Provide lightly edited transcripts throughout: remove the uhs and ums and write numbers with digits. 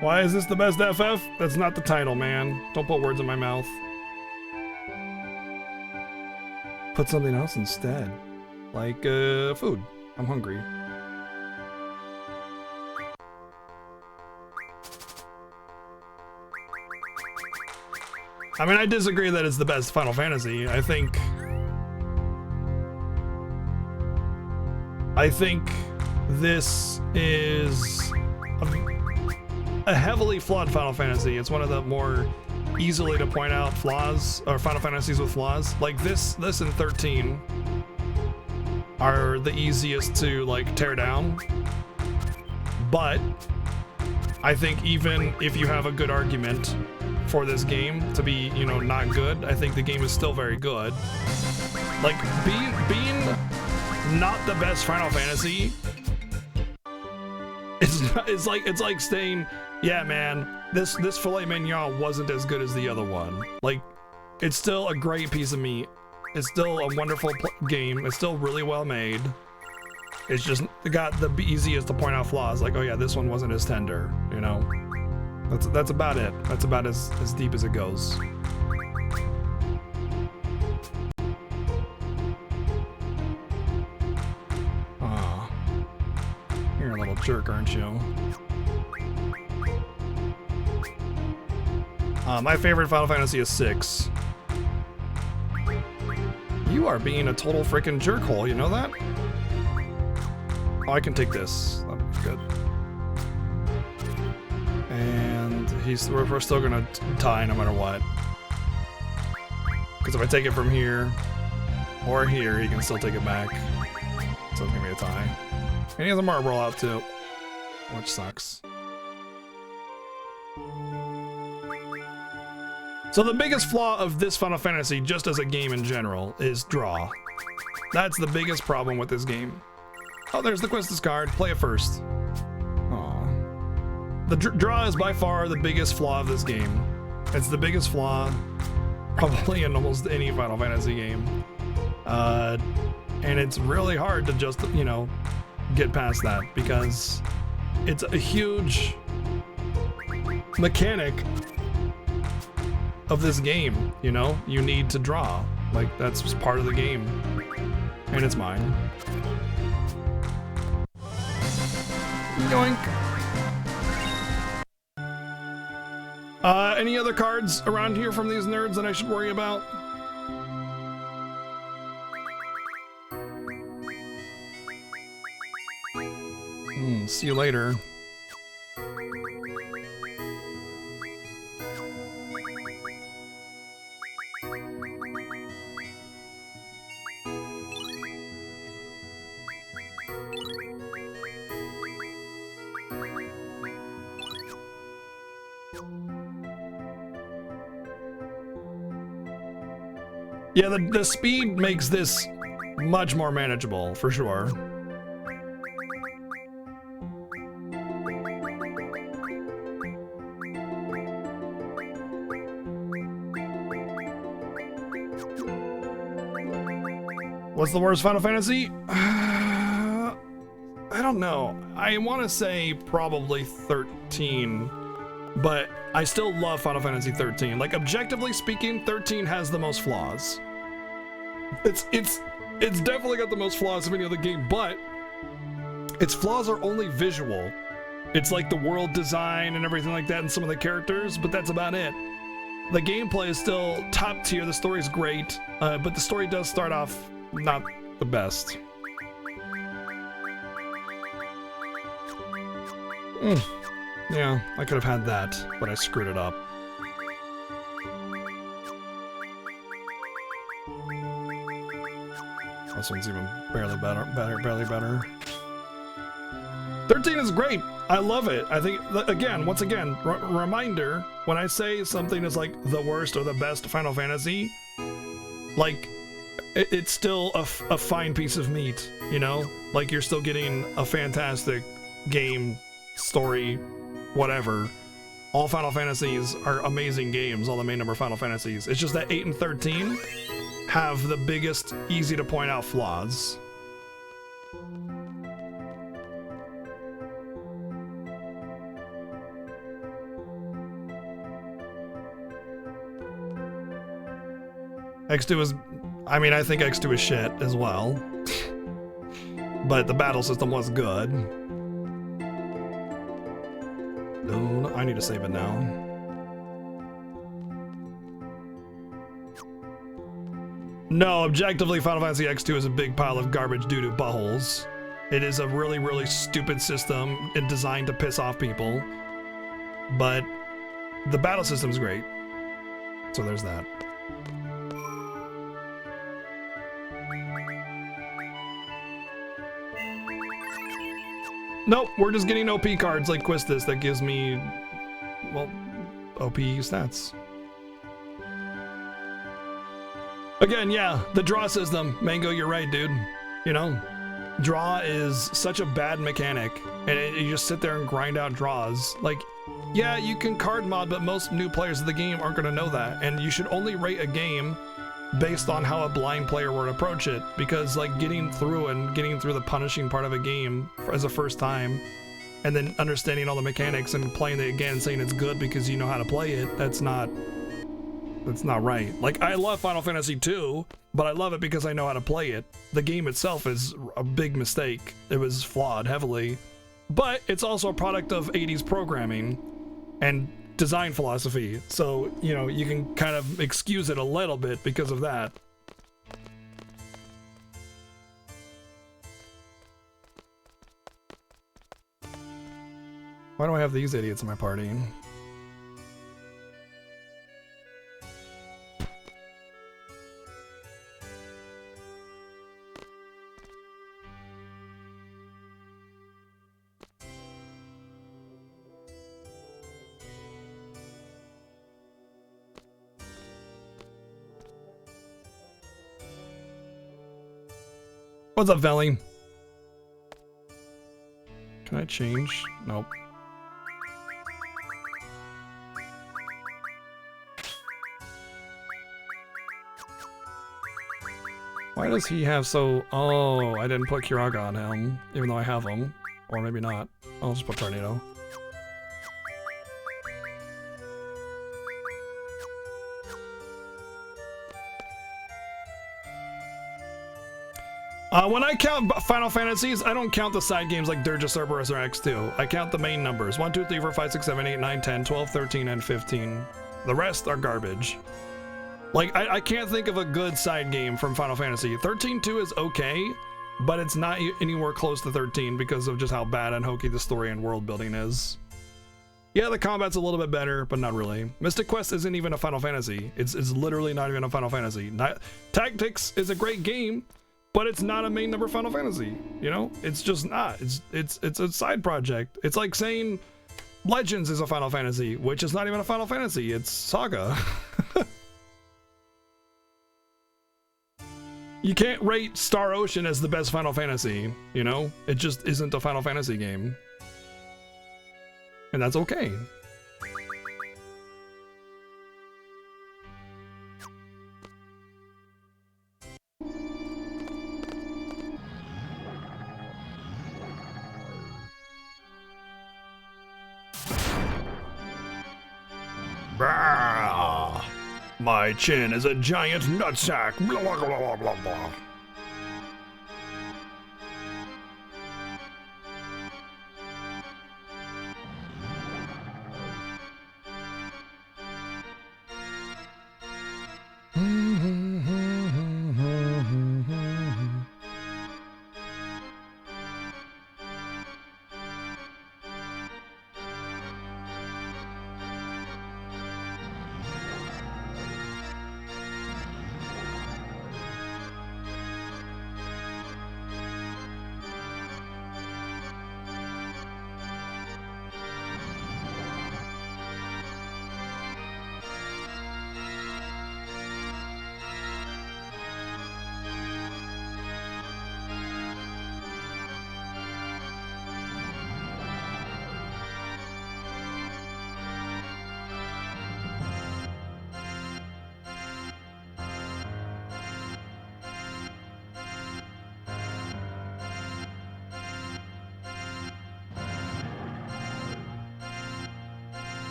Why is this the best FF? That's not the title, man. Don't put words in my mouth. Put something else instead. Like, food. I'm hungry. I mean, I disagree that it's the best Final Fantasy. I think this is a heavily flawed Final Fantasy. It's one of the more easily to point out flaws, or Final Fantasies with flaws. Like this and 13 are the easiest to like tear down. But I think even if you have a good argument for this game to be, you know, not good, I think the game is still very good. Like being not the best Final Fantasy, it's like saying, yeah, man, this filet mignon wasn't as good as the other one. Like, it's still a great piece of meat. It's still a wonderful game. It's still really well made. It's just got the easiest to point out flaws. Like, oh yeah, this one wasn't as tender, you know? That's about it. That's about as deep as it goes. Aw. You're a little jerk, aren't you? My favorite Final Fantasy is 6. You are being a total freaking jerkhole, you know that? Oh, I can take this. That'd be good. And we're still gonna tie no matter what. Because if I take it from here or here, he can still take it back. So it's gonna be a tie. And he has a marble out too, which sucks. So the biggest flaw of this Final Fantasy, just as a game in general, is draw. That's the biggest problem with this game. Oh, there's the Quistis card. Play it first. Aw. The draw is by far the biggest flaw of this game. It's the biggest flaw probably in almost any Final Fantasy game. And it's really hard to just, you know, get past that because it's a huge mechanic of this game, you know? You need to draw. Like, that's just part of the game. And it's mine. Yoink. Any other cards around here from these nerds that I should worry about? See you later. Yeah, the speed makes this much more manageable, for sure. What's the worst Final Fantasy? I don't know. I want to say probably 13, but I still love Final Fantasy 13. Like, objectively speaking, 13 has the most flaws. It's definitely got the most flaws of any other game, but its flaws are only visual. It's like the world design and everything like that and some of the characters, but that's about it. The gameplay is still top tier, the story's great, but the story does start off not the best. Yeah, I could have had that, but I screwed it up. This one's even barely better. 13 is great. I love it. I think, again, once again, reminder, when I say something is like the worst or the best Final Fantasy, like, it's still a fine piece of meat, you know? Like, you're still getting a fantastic game, story, whatever. All Final Fantasies are amazing games, all the main number Final Fantasies. It's just that 8 and 13 have the biggest, easy to point out flaws. X2 is, I mean, I think X2 is shit as well. But the battle system was good. No, I need to save it now. No, objectively, Final Fantasy X2 is a big pile of garbage due to buttholes. It is a really, really stupid system and designed to piss off people. But the battle system's great. So there's that. Nope, we're just getting OP cards like Quistis that gives me, well, OP stats. Again, yeah, the draw system. Mango, you're right, dude. You know, draw is such a bad mechanic, and you just sit there and grind out draws. Like, yeah, you can card mod, but most new players of the game aren't going to know that, and you should only rate a game based on how a blind player would approach it, because like getting through the punishing part of a game as a first time, and then understanding all the mechanics and playing it again and saying it's good because you know how to play it, that's not right. Like, I love Final Fantasy II, but I love it because I know how to play it. The game itself is a big mistake. It was flawed heavily, but it's also a product of 80s programming and design philosophy. So, you know, you can kind of excuse it a little bit because of that. Why do I have these idiots in my party? What's up, Valley? Can I change? Nope. Why does he have so... Oh, I didn't put Kiraga on him, even though I have him. Or maybe not. I'll just put Tornado. When I count Final Fantasies, I don't count the side games like Dirge of Cerberus or X2. I count the main numbers. 1, 2, 3, 4, 5, 6, 7, 8, 9, 10, 12, 13, and 15. The rest are garbage. Like, I can't think of a good side game from Final Fantasy. 13-2 is okay, but it's not anywhere close to 13 because of just how bad and hokey the story and world building is. Yeah, the combat's a little bit better, but not really. Mystic Quest isn't even a Final Fantasy. It's literally not even a Final Fantasy. Tactics is a great game, but it's not a main number Final Fantasy, you know? It's just not. It's a side project. It's like saying Legends is a Final Fantasy, which is not even a Final Fantasy. It's Saga. You can't rate Star Ocean as the best Final Fantasy, you know? It just isn't a Final Fantasy game. And that's okay. Bah! My chin is a giant nutsack. Blah, blah, blah, blah, blah.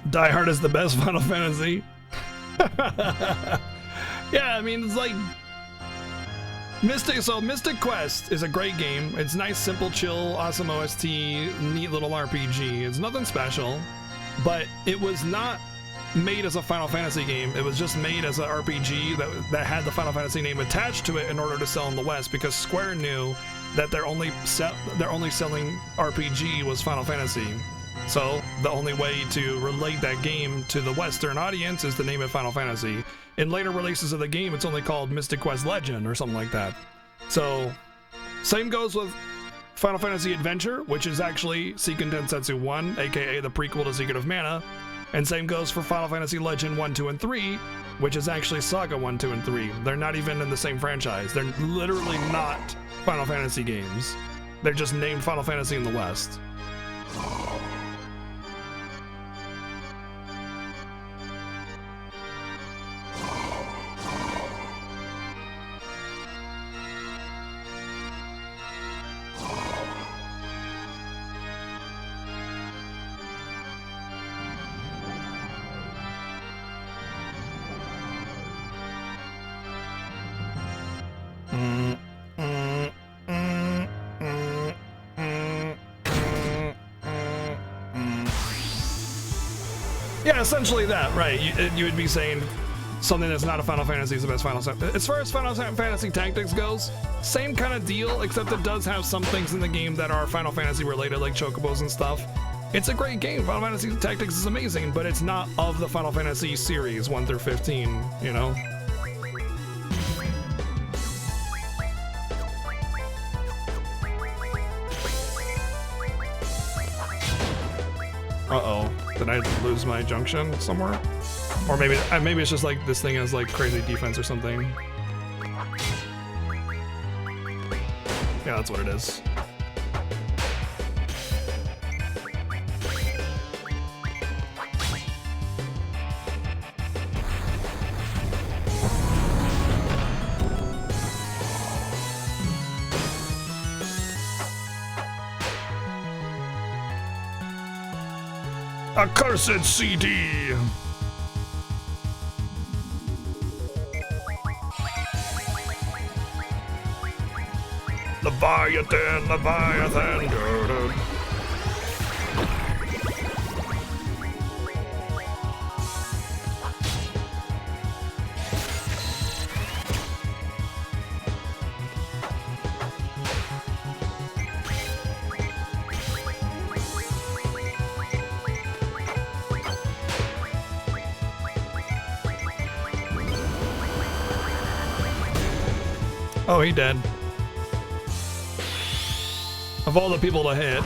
Die Hard is the best Final Fantasy. Yeah, I mean, it's like Mystic Quest is a great game. It's nice, simple, chill, awesome OST, neat little RPG. It's nothing special, but it was not made as a Final Fantasy game. It was just made as an RPG that had the Final Fantasy name attached to it in order to sell in the West, because Square knew that their only selling RPG was Final Fantasy. So the only way to relate that game to the Western audience is to name it Final Fantasy. In later releases of the game, it's only called Mystic Quest Legend or something like that. So same goes with Final Fantasy Adventure, which is actually Seiken Densetsu 1, aka the prequel to Secret of Mana. And same goes for Final Fantasy Legend 1, 2, and 3, which is actually Saga 1, 2, and 3. They're not even in the same franchise. They're literally not Final Fantasy games. They're just named Final Fantasy in the West. Yeah, essentially that, right? You would be saying something that's not a Final Fantasy is the best Final Fantasy. As far as Final Fantasy Tactics goes, same kind of deal, except it does have some things in the game that are Final Fantasy related, like chocobos and stuff. It's a great game. Final Fantasy Tactics is amazing, but it's not of the Final Fantasy series 1 through 15, you know? Uh-oh. Did I lose my junction somewhere? Or maybe it's just like this thing has like crazy defense or something. Yeah, that's what it is. Accursed CD! Leviathan, Leviathan, doo-doo. Oh, he dead. Of all the people to hit.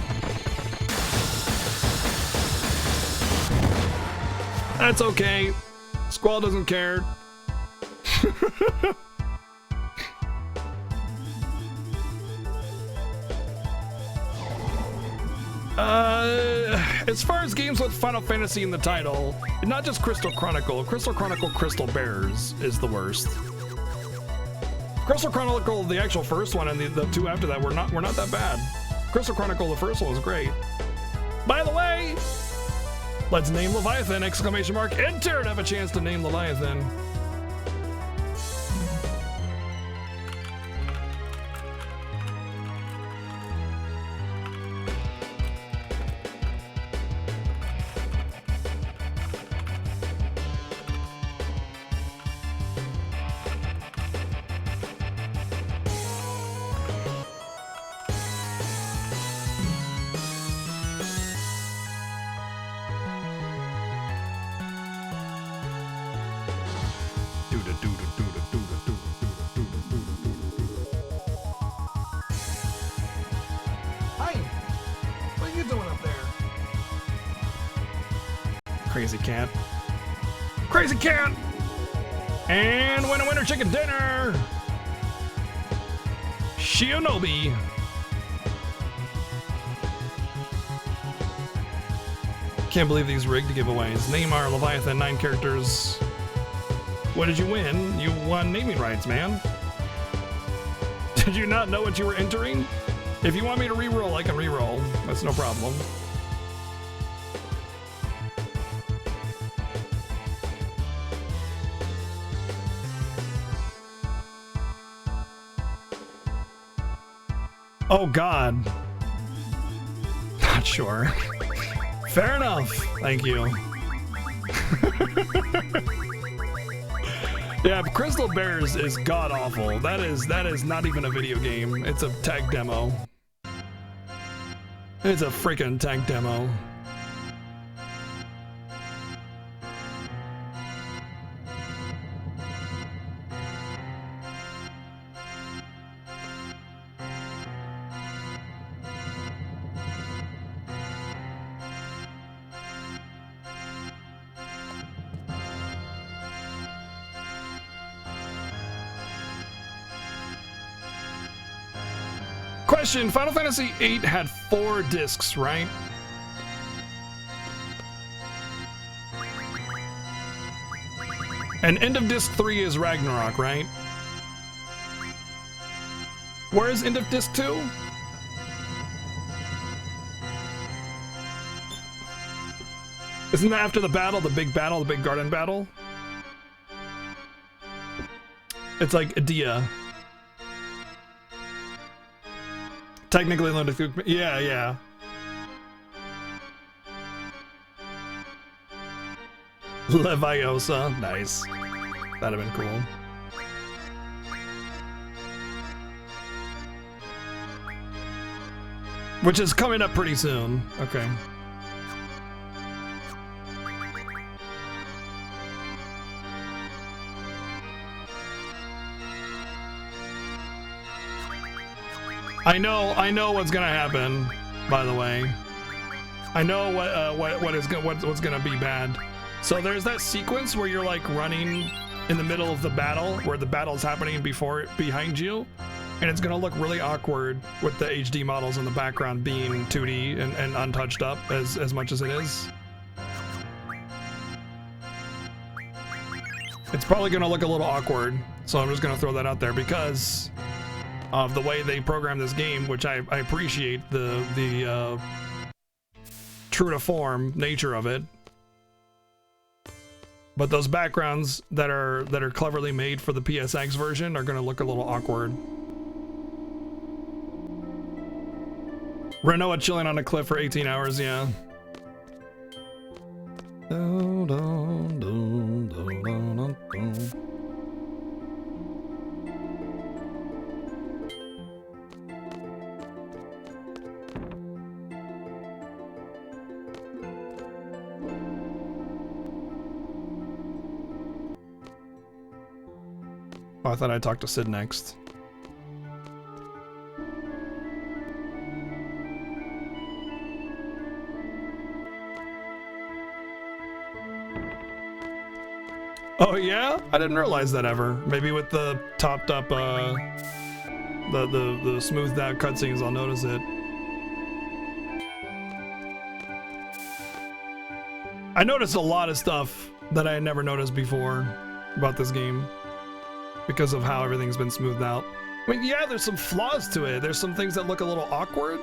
That's okay. Squall doesn't care. As far as games with Final Fantasy in the title, not just Crystal Chronicle, Crystal Bears is the worst. Crystal Chronicle, the actual first one, and the two after that were not that bad. Crystal Chronicle, the first one, was great. By the way, let's name Leviathan! ! Enter and have a chance to name Leviathan. Crazy cat. Crazy cat! And winner chicken dinner! Shionobi! Can't believe these rigged giveaways. Neymar, Leviathan, 9 characters. What did you win? You won naming rights, man. Did you not know what you were entering? If you want me to re-roll, I can re-roll. That's no problem. Oh God. Not sure. Fair enough. Thank you. Yeah, Crystal Bears is god awful. That is not even a video game. It's a tech demo. It's a freaking tech demo. Question, Final Fantasy VIII had 4 discs, right? And end of disc 3 is Ragnarok, right? Where is end of disc 2? Isn't that after the battle, the big garden battle? It's like Adia. Technically limited, yeah. Leviosa, nice. That'd have been cool. Which is coming up pretty soon. Okay. I know what's gonna happen. By the way, I know what's gonna be bad. So there's that sequence where you're like running in the middle of the battle, where the battle's happening behind you, and it's gonna look really awkward with the HD models in the background being 2D and untouched up as much as it is. It's probably gonna look a little awkward, so I'm just gonna throw that out there because of the way they program this game, which I appreciate the true to form nature of it. But those backgrounds that are cleverly made for the PSX version are gonna look a little awkward. Renoa chilling on a cliff for 18 hours, yeah. Oh, I thought I'd talk to Sid next. Oh yeah? I didn't realize that ever. Maybe with the topped up the smoothed out cutscenes I'll notice it. I noticed a lot of stuff that I had never noticed before about this game because of how everything's been smoothed out. I mean, yeah, there's some flaws to it. There's some things that look a little awkward,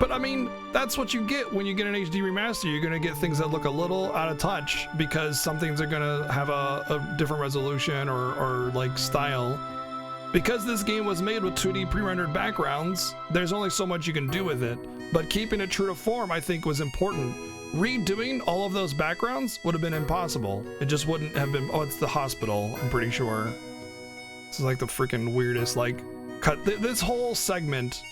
but I mean, that's what you get when you get an HD remaster. You're gonna get things that look a little out of touch because some things are gonna have a different resolution or like style. Because this game was made with 2D pre-rendered backgrounds, there's only so much you can do with it. But keeping it true to form, I think, was important. Redoing all of those backgrounds would have been impossible. It just wouldn't have been. Oh, it's the hospital, I'm pretty sure. This is like the freaking weirdest, like, cut. This whole segment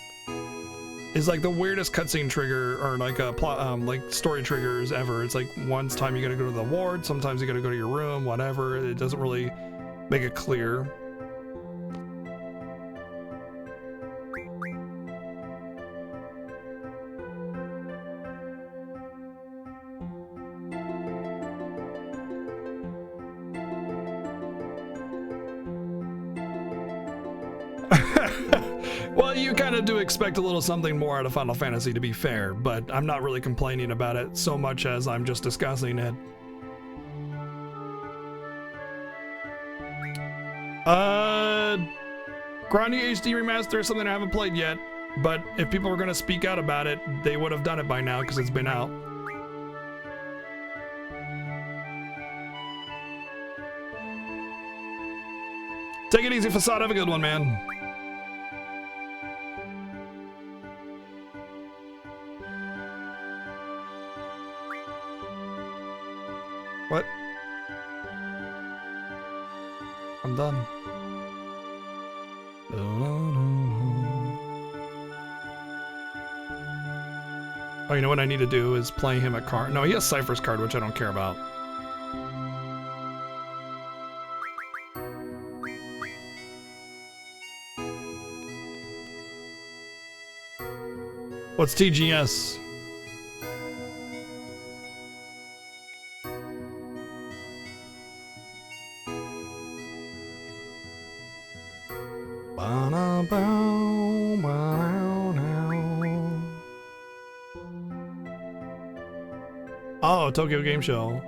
is like the weirdest cutscene trigger or like a plot, like story triggers ever. It's like one time you gotta go to the ward, sometimes you gotta go to your room, whatever. It doesn't really make it clear. Well, you kind of do expect a little something more out of Final Fantasy, to be fair, but I'm not really complaining about it so much as I'm just discussing it. Granny HD Remaster is something I haven't played yet, but if people were going to speak out about it, they would have done it by now because it's been out. Take it easy, Facade. Have a good one, man. What? I'm done. Oh, you know what I need to do is play him a card. No, he has Cypher's card, which I don't care about. What's TGS? Oh, Tokyo Game Show.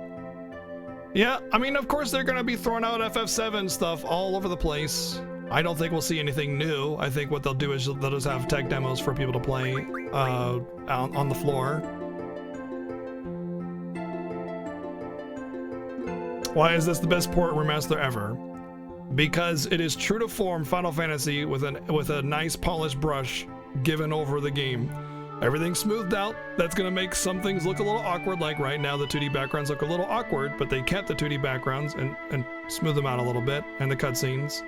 Yeah, I mean, of course they're gonna be throwing out FF7 stuff all over the place. I don't think we'll see anything new. I think what they'll do is they'll just have tech demos for people to play on the floor. Why is this the best port remaster ever? Because it is true to form Final Fantasy with a nice polished brush given over the game. Everything's smoothed out. That's gonna make some things look a little awkward, like right now the 2D backgrounds look a little awkward, but they kept the 2D backgrounds and smoothed them out a little bit, and the cutscenes.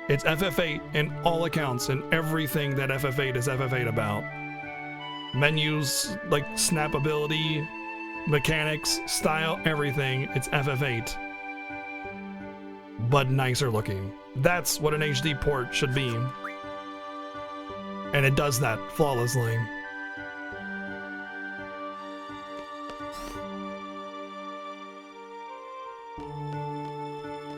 It's FF8 in all accounts, and everything that FF8 is FF8 about. Menus, like snappability, mechanics, style, everything, it's FF8. But nicer looking. That's what an HD port should be. And it does that flawlessly.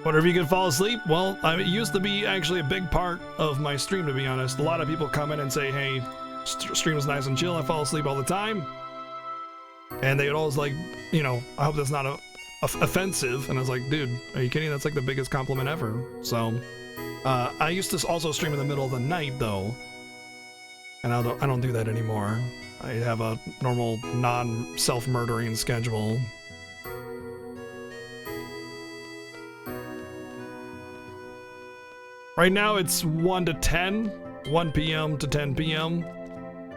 Wonder if you could fall asleep? Well, it used to be actually a big part of my stream, to be honest. A lot of people come in and say, hey, stream is nice and chill, I fall asleep all the time. And they would always like, you know, I hope that's not offensive. And I was like, dude, are you kidding? That's like the biggest compliment ever. So, I used to also stream in the middle of the night, though. And I don't do that anymore. I have a normal, non-self-murdering schedule. Right now it's 1 to 10, 1 p.m. to 10 p.m.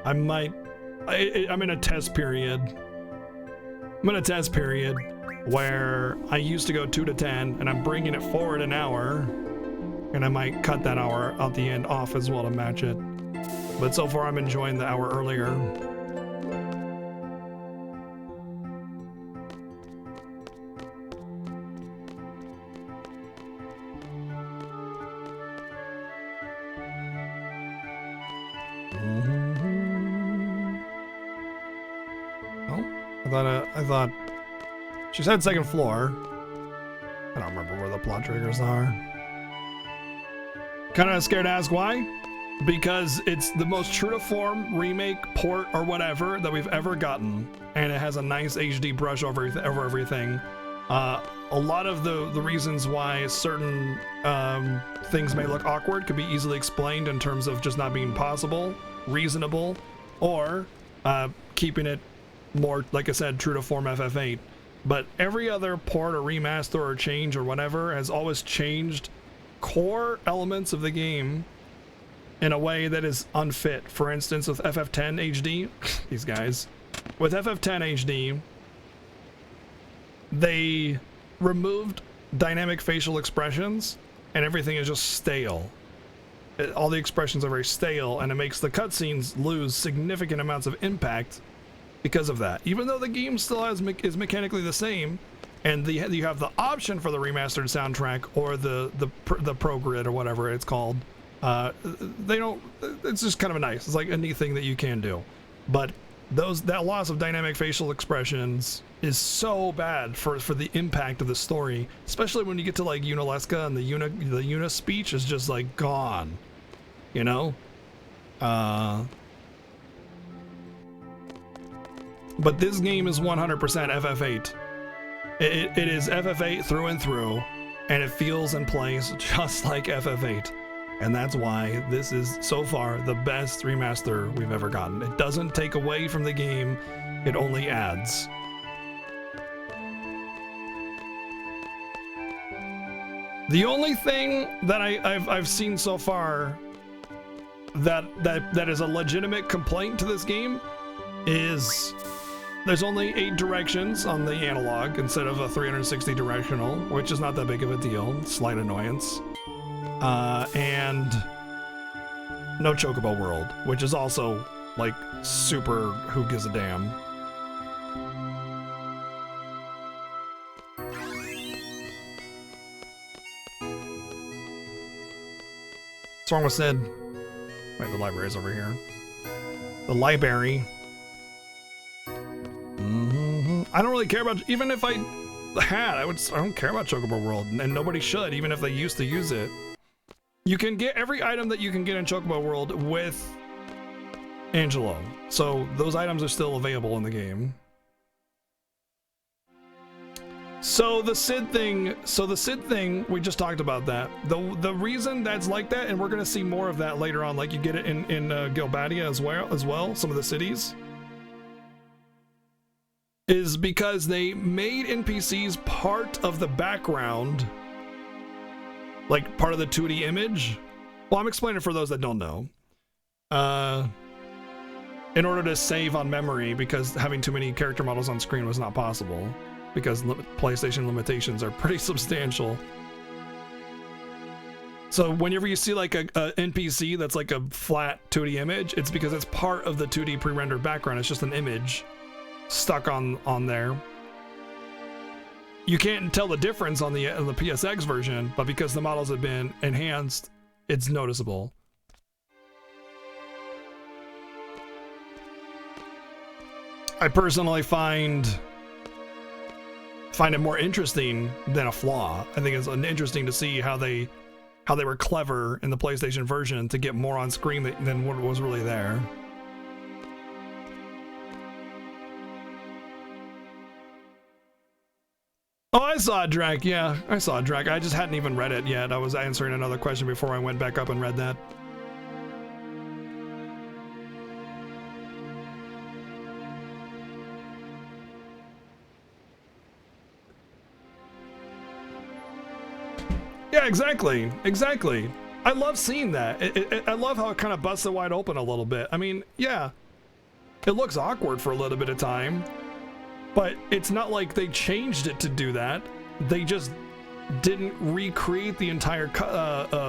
I'm in a test period. I'm in a test period where I used to go 2 to 10, and I'm bringing it forward an hour, and I might cut that hour out the end off as well to match it. But so far I'm enjoying the hour earlier. I thought she said second floor. I don't remember where the plot triggers are. Kind of scared to ask why. Because it's the most true to form remake, port, or whatever that we've ever gotten, and it has a nice HD brush over everything. A lot of the reasons why certain things may look awkward could be easily explained in terms of just not being possible, reasonable, or keeping it more, like I said, true to form FF8. But every other port or remaster or change or whatever has always changed core elements of the game in a way that is unfit. For instance, with FF10 HD, these guys, with FF10 HD, they removed dynamic facial expressions and everything is just stale. All the expressions are very stale, and it makes the cutscenes lose significant amounts of impact because of that. Even though the game still is mechanically the same, and you have the option for the remastered soundtrack or the Pro Grid or whatever it's called. They don't. It's just kind of nice. It's like a neat thing that you can do, but that loss of dynamic facial expressions is so bad for the impact of the story, especially when you get to like Unalesca and the Una speech is just like gone, you know. But this game is 100% FF8. It is FF8 through and through, and it feels and plays just like FF8. And that's why this is, so far, the best remaster we've ever gotten. It doesn't take away from the game, it only adds. The only thing that I've seen so far that is a legitimate complaint to this game is There's only 8 directions on the analog instead of a 360 directional, which is not that big of a deal. Slight annoyance. And no Chocobo World, which is also like super who gives a damn. What's wrong with Sid? Wait, the library's over here. The library. I don't really care about, even if I had, I don't care about Chocobo World, and nobody should, even if they used to use it. You can get every item that you can get in Chocobo World with Angelo, so those items are still available in the game. So the Sid thing, we just talked about that. The reason that's like that, and we're gonna see more of that later on, like you get it in Gilbadia as well, some of the cities, is because they made NPCs part of the background, like part of the 2D image. Well, I'm explaining for those that don't know. In order to save on memory, because having too many character models on screen was not possible, because PlayStation limitations are pretty substantial. So whenever you see like a NPC that's like a flat 2D image, it's because it's part of the 2D pre-rendered background. It's just an image stuck on there. You can't tell the difference on the PSX version, but because the models have been enhanced, it's noticeable. I personally find it more interesting than a flaw. I think it's interesting to see how they were clever in the PlayStation version to get more on screen than what was really there. Oh, I saw Drac. Yeah, I saw Drac. I just hadn't even read it yet. I was answering another question before I went back up and read that. Yeah, exactly. Exactly. I love seeing that. I love how it kind of busts it wide open a little bit. I mean, yeah, it looks awkward for a little bit of time, but it's not like they changed it to do that. They just didn't recreate the entire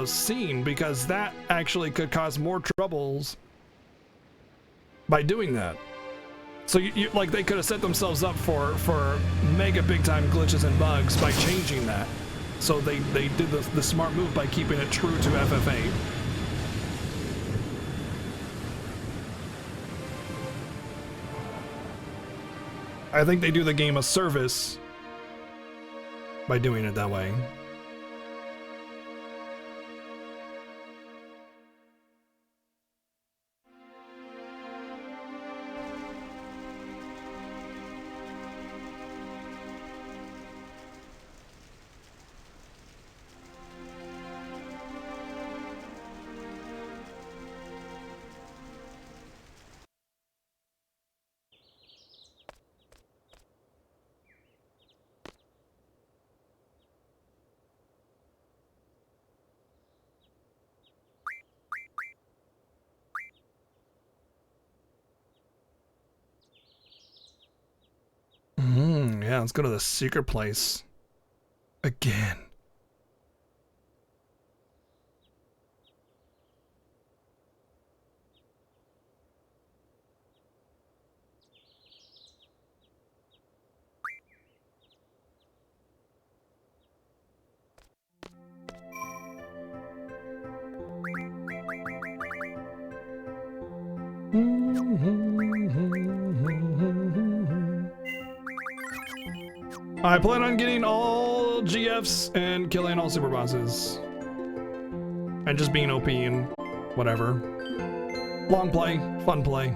scene, because that actually could cause more troubles by doing that. So you like, they could have set themselves up for mega big time glitches and bugs by changing that. So they did the smart move by keeping it true to FF8. I think they do the game a service by doing it that way. Yeah, let's go to the secret place again. I plan on getting all GFs and killing all super bosses. And just being OP and whatever. Long play, fun play.